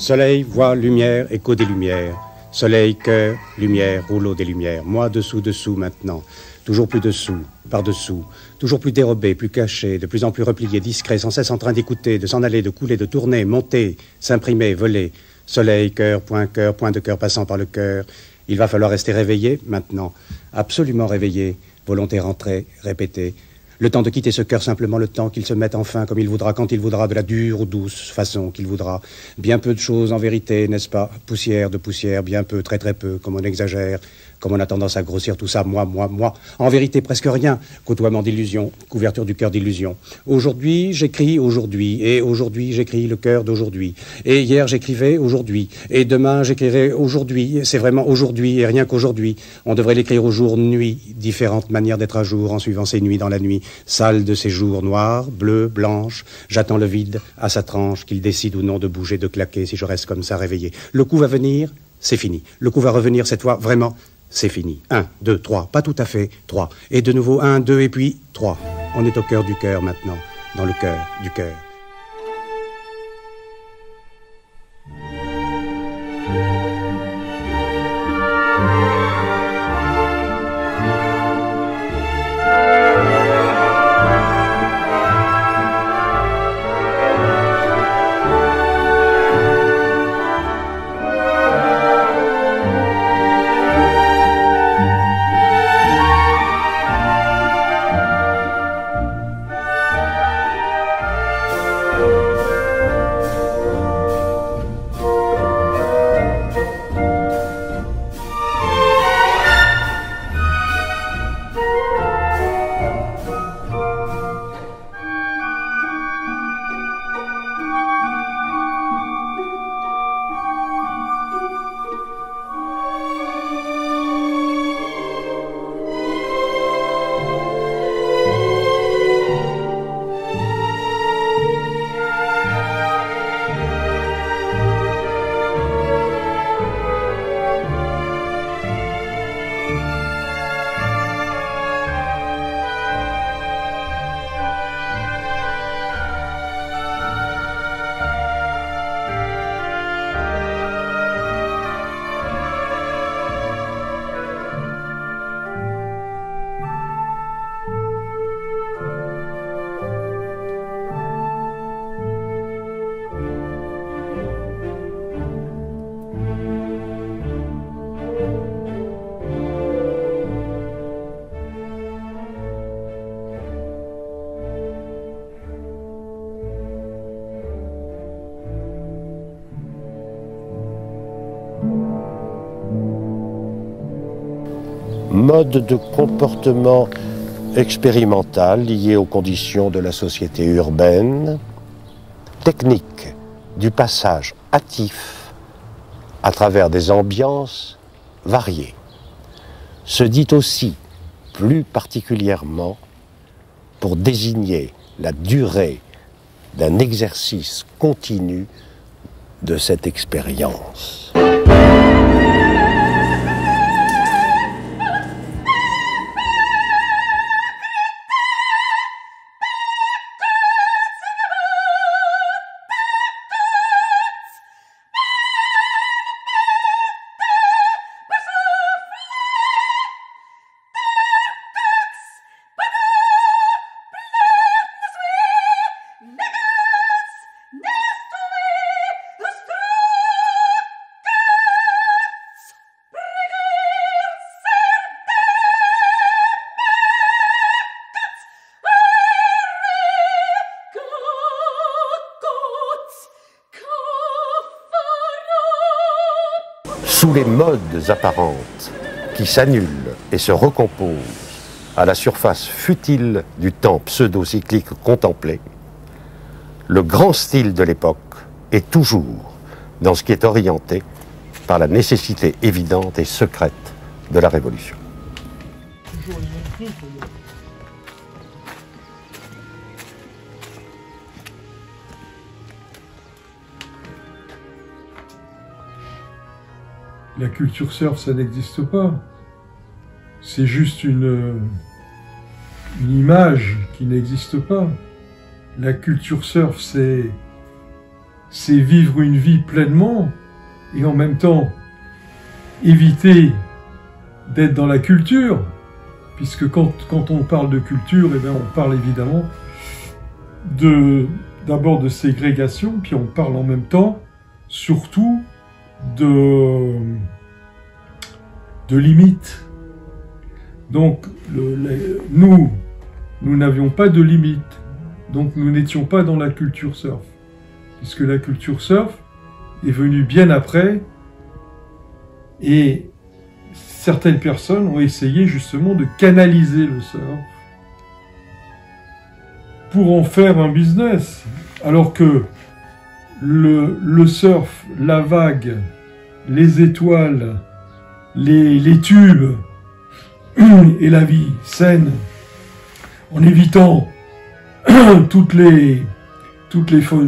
Soleil, voix, lumière, écho des lumières. Soleil, cœur, lumière, rouleau des lumières. Moi, dessous, dessous, maintenant. Toujours plus dessous, par-dessous. Toujours plus dérobé, plus caché, de plus en plus replié, discret, sans cesse en train d'écouter, de s'en aller, de couler, de tourner, monter, s'imprimer, voler. Soleil, cœur, point de cœur passant par le cœur. Il va falloir rester réveillé, maintenant. Absolument réveillé. Volonté rentrée, répétée. Le temps de quitter ce cœur, simplement le temps qu'il se mette enfin comme il voudra, quand il voudra, de la dure ou douce façon qu'il voudra. Bien peu de choses en vérité, n'est-ce pas? Poussière de poussière, bien peu, très très peu, comme on exagère, comme on a tendance à grossir tout ça, moi. En vérité, presque rien. Côtoiement d'illusions, couverture du cœur d'illusions. Aujourd'hui, j'écris aujourd'hui, et aujourd'hui, j'écris le cœur d'aujourd'hui. Et hier, j'écrivais aujourd'hui, et demain, j'écrirai aujourd'hui. C'est vraiment aujourd'hui, et rien qu'aujourd'hui. On devrait l'écrire au jour, nuit. Différentes manières d'être à jour en suivant ces nuits dans la nuit. Salle de séjour noire, bleue, blanche. J'attends le vide à sa tranche, qu'il décide ou non de bouger, de claquer, si je reste comme ça réveillé. Le coup va venir, c'est fini. Le coup va revenir cette fois, vraiment. C'est fini. 1, 2, 3. Pas tout à fait. 3. Et de nouveau 1, 2 et puis 3. On est au cœur du cœur maintenant. Dans le cœur du cœur. Mode de comportement expérimental lié aux conditions de la société urbaine, technique du passage hâtif à travers des ambiances variées, se dit aussi plus particulièrement pour désigner la durée d'un exercice continu de cette expérience. Sous les modes apparentes qui s'annulent et se recomposent à la surface futile du temps pseudo-cyclique contemplé, le grand style de l'époque est toujours dans ce qui est orienté par la nécessité évidente et secrète de la Révolution. La culture surf, ça n'existe pas. C'est juste une image qui n'existe pas. La culture surf, c'est c'est vivre une vie pleinement et en même temps éviter d'être dans la culture, puisque quand on parle de culture, eh bien on parle évidemment d'abord de ségrégation, puis on parle en même temps surtout de limites. Donc nous n'avions pas de limites, donc nous n'étions pas dans la culture surf, puisque la culture surf est venue bien après, et certaines personnes ont essayé justement de canaliser le surf pour en faire un business, alors que le surf, la vague, les étoiles, les tubes et la vie saine, en évitant toutes les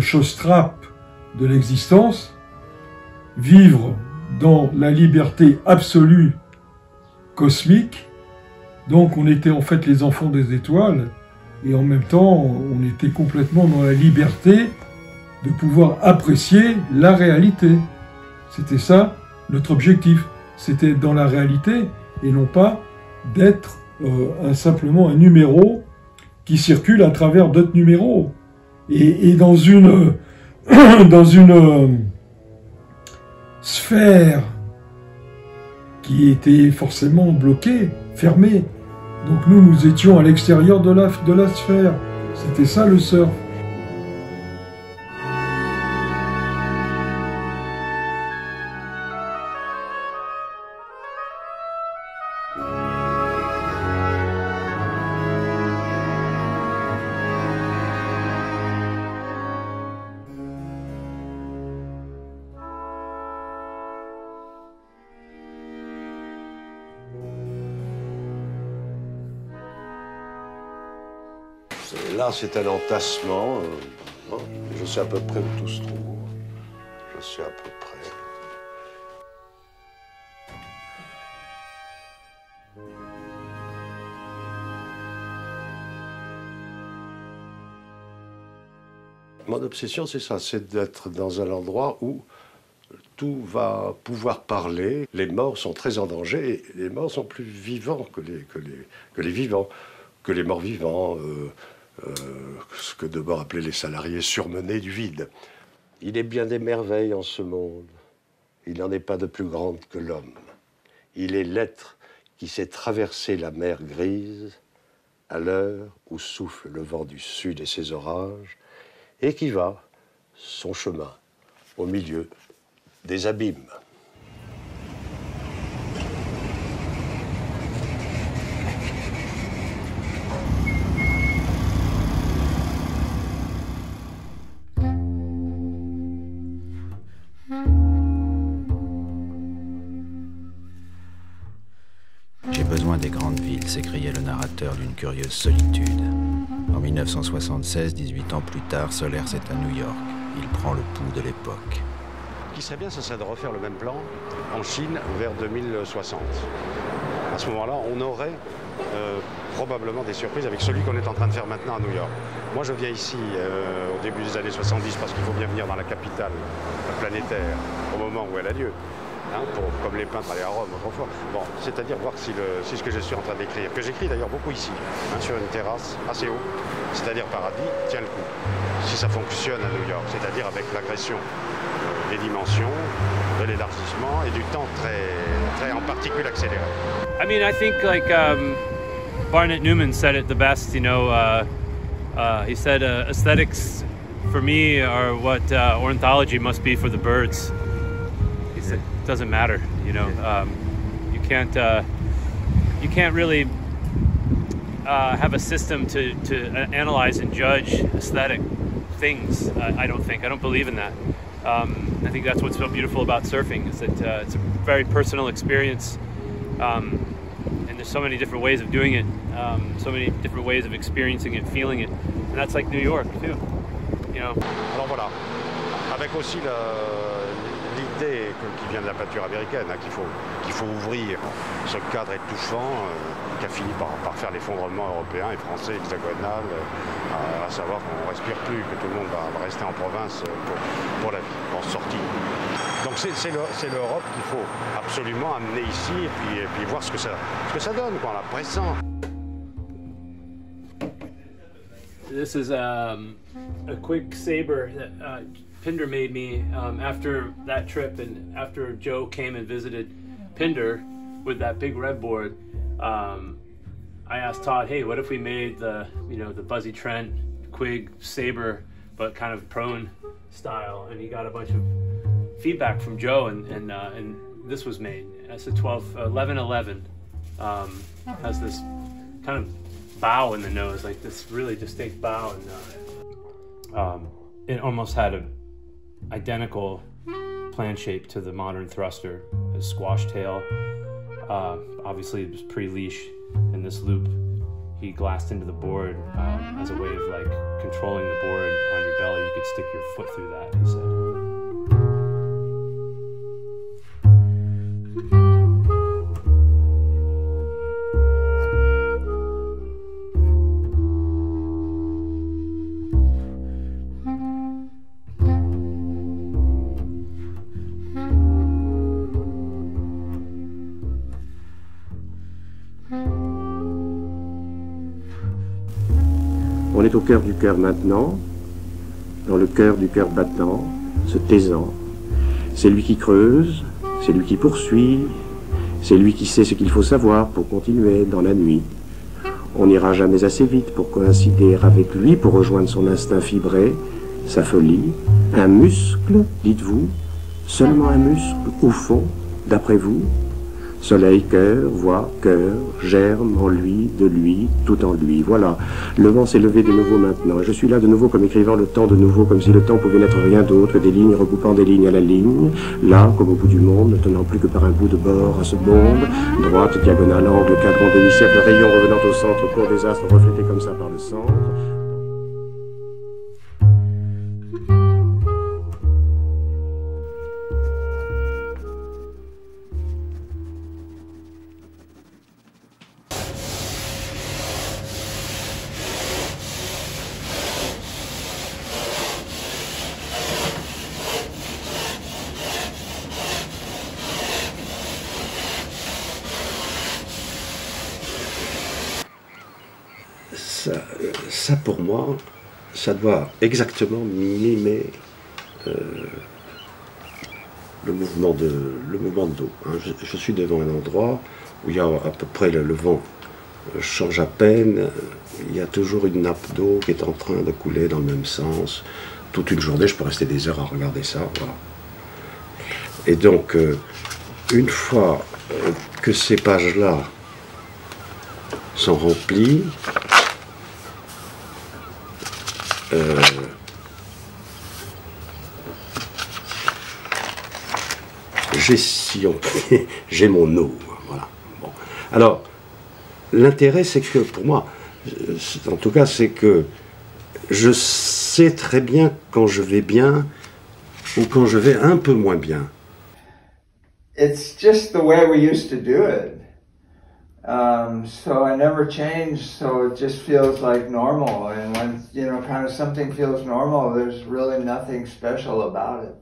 choses trappes de l'existence, vivre dans la liberté absolue cosmique. Donc on était en fait les enfants des étoiles, et en même temps on était complètement dans la liberté de pouvoir apprécier la réalité. C'était ça notre objectif, c'était dans la réalité et non pas d'être simplement un numéro qui circule à travers d'autres numéros. Et dans une sphère qui était forcément bloquée, fermée. Donc nous étions à l'extérieur de la sphère. C'était ça le surf. Là, c'est un entassement. Je sais à peu près où tout se trouve. Je sais à peu près. Mon obsession, c'est ça, c'est d'être dans un endroit où tout va pouvoir parler. Les morts sont très en danger et les morts sont plus vivants que les vivants, que les morts vivants. Ce que Debord appelait les salariés surmenés du vide. Il est bien des merveilles en ce monde. Il n'en est pas de plus grande que l'homme. Il est l'être qui sait traverser la mer grise à l'heure où souffle le vent du sud et ses orages, et qui va son chemin au milieu des abîmes. J'ai besoin des grandes villes, s'écriait le narrateur d'une curieuse solitude. En 1976, 18 ans plus tard, Soler c'est à New York. Il prend le pouls de l'époque. Ce qui serait bien, ce serait de refaire le même plan en Chine vers 2060. À ce moment-là, on aurait probablement des surprises avec celui qu'on est en train de faire maintenant à New York. Moi, je viens ici au début des années 70 parce qu'il faut bien venir dans la capitale planétaire au moment où elle a lieu. Comme les peintres allaient à Rome autrefois. Bon, c'est-à-dire voir si ce que je suis en train d'écrire, que j'écris d'ailleurs beaucoup ici, sur une terrasse assez haut, c'est-à-dire Paradis, tient le coup. Si ça fonctionne à New York, c'est-à-dire avec l'agression des dimensions, de l'élargissement et du temps très en particules accéléré. I mean, I think like Barnett Newman said it the best, you know, he said aesthetics for me are what ornithology must be for the birds. It doesn't matter, you know. You can't really have a system to analyze and judge aesthetic things. I don't believe in that. I think that's what's so beautiful about surfing is that it's a very personal experience, and there's so many different ways of doing it, so many different ways of experiencing it, feeling it, and that's like New York too, you know. Alors voilà, avec aussi l'idée idée qui vient de la peinture américaine, hein, qu'il faut ouvrir ce cadre étouffant qui a fini par faire l'effondrement européen et français hexagonal, à savoir qu'on ne respire plus, que tout le monde va rester en province pour la vie, en sortie. Donc c'est l'Europe qu'il faut absolument amener ici et puis voir ce que ça donne, quoi, en la pressant. This is a quick saber that Pinder made me after that trip, and after Joe came and visited Pinder with that big red board. I asked Todd, "Hey, what if we made the Buzzy Trent Quig saber, but kind of prone style?" And he got a bunch of feedback from Joe, and this was made. It's a 1111. Has this kind of bow in the nose, like this really distinct bow, and it almost had an identical plan shape to the modern thruster, a squash tail. Obviously, it was pre-leash, and this loop he glassed into the board as a way of like controlling the board on your belly. You could stick your foot through that, he said. On est au cœur du cœur maintenant, dans le cœur du cœur battant, se taisant. C'est lui qui creuse, c'est lui qui poursuit, c'est lui qui sait ce qu'il faut savoir pour continuer dans la nuit. On n'ira jamais assez vite pour coïncider avec lui, pour rejoindre son instinct fibré, sa folie. Un muscle, dites-vous, seulement un muscle, au fond, d'après vous. Soleil, cœur, voix, cœur, germe en lui, de lui, tout en lui. Voilà, le vent s'est levé de nouveau maintenant. Et je suis là de nouveau comme écrivant le temps de nouveau, comme si le temps pouvait n'être rien d'autre que des lignes recoupant des lignes à la ligne. Là, comme au bout du monde, ne tenant plus que par un bout de bord à ce bombe. Droite, diagonale, angle, cadran, demi-cercle, rayon revenant au centre, cours des astres reflétés comme ça par le centre. Ça pour moi, ça doit exactement mimer le mouvement de l'eau. Hein. Je suis devant un endroit où il y a à peu près le vent change à peine, il y a toujours une nappe d'eau qui est en train de couler dans le même sens. Toute une journée, je peux rester des heures à regarder ça. Voilà. Et donc, une fois que ces pages-là sont remplies, j'ai mon eau, voilà. Bon. Alors, l'intérêt, c'est que, pour moi, en tout cas, c'est que je sais très bien quand je vais bien ou quand je vais un peu moins bien. It's just the way we used to do it. So I never changed, so it just feels like normal. And when, you know, kind of something feels normal, there's really nothing special about it.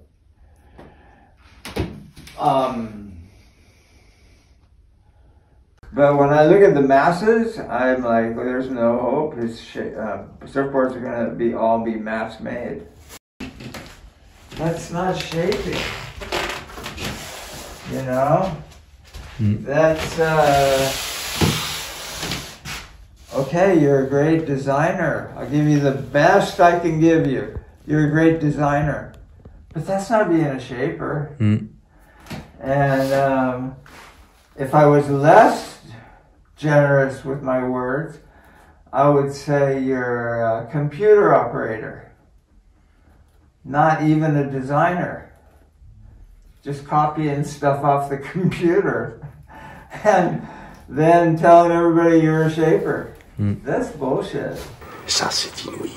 But when I look at the masses, I'm like, well, there's no hope. Surfboards are going to all be mass made. That's not shaping, you know? That's, okay, you're a great designer. I'll give you the best I can give you. You're a great designer. But that's not being a shaper. And if I was less generous with my words, I would say you're a computer operator, not even a designer. Just copying stuff off the computer and then telling everybody you're a shaper. That's bullshit. Ça, c'est inouï.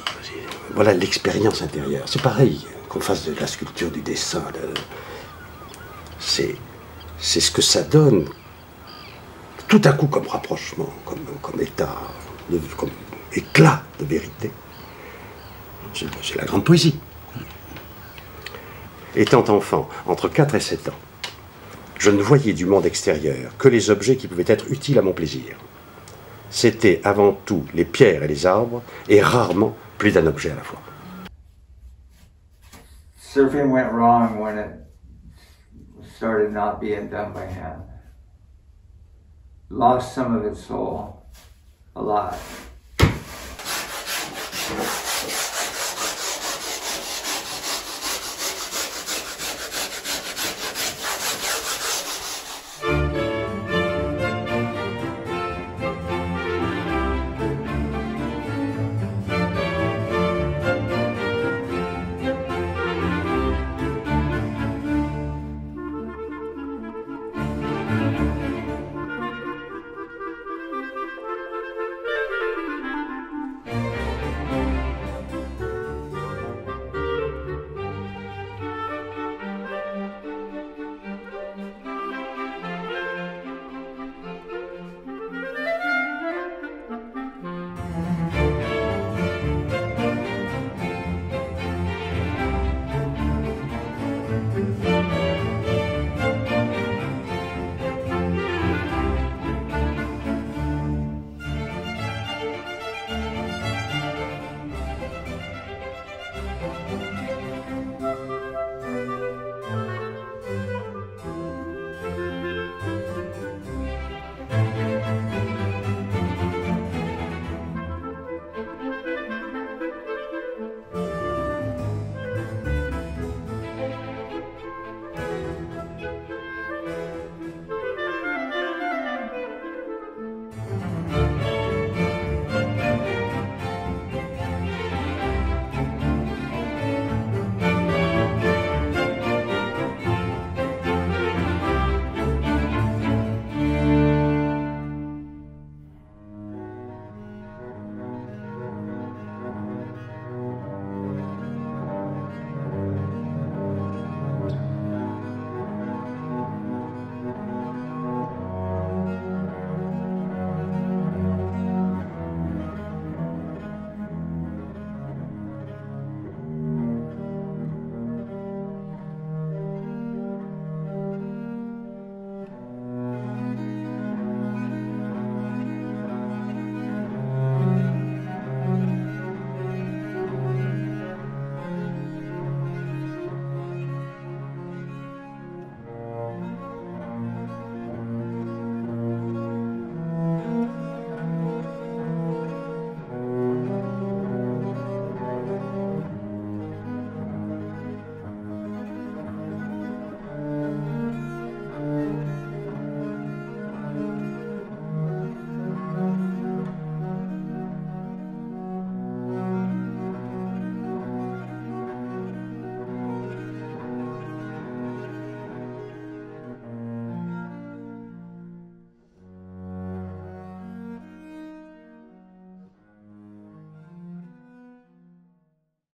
Voilà l'expérience intérieure. C'est pareil qu'on fasse de la sculpture, du dessin. C'est ce que ça donne tout à coup comme rapprochement, comme état, comme éclat de vérité. C'est la grande poésie. Étant enfant, entre 4 et 7 ans, je ne voyais du monde extérieur que les objets qui pouvaient être utiles à mon plaisir. C'était avant tout les pierres et les arbres, et rarement plus d'un objet à la fois. Surfing went wrong when it started not being done by hand. Lost some of its soul, a lot.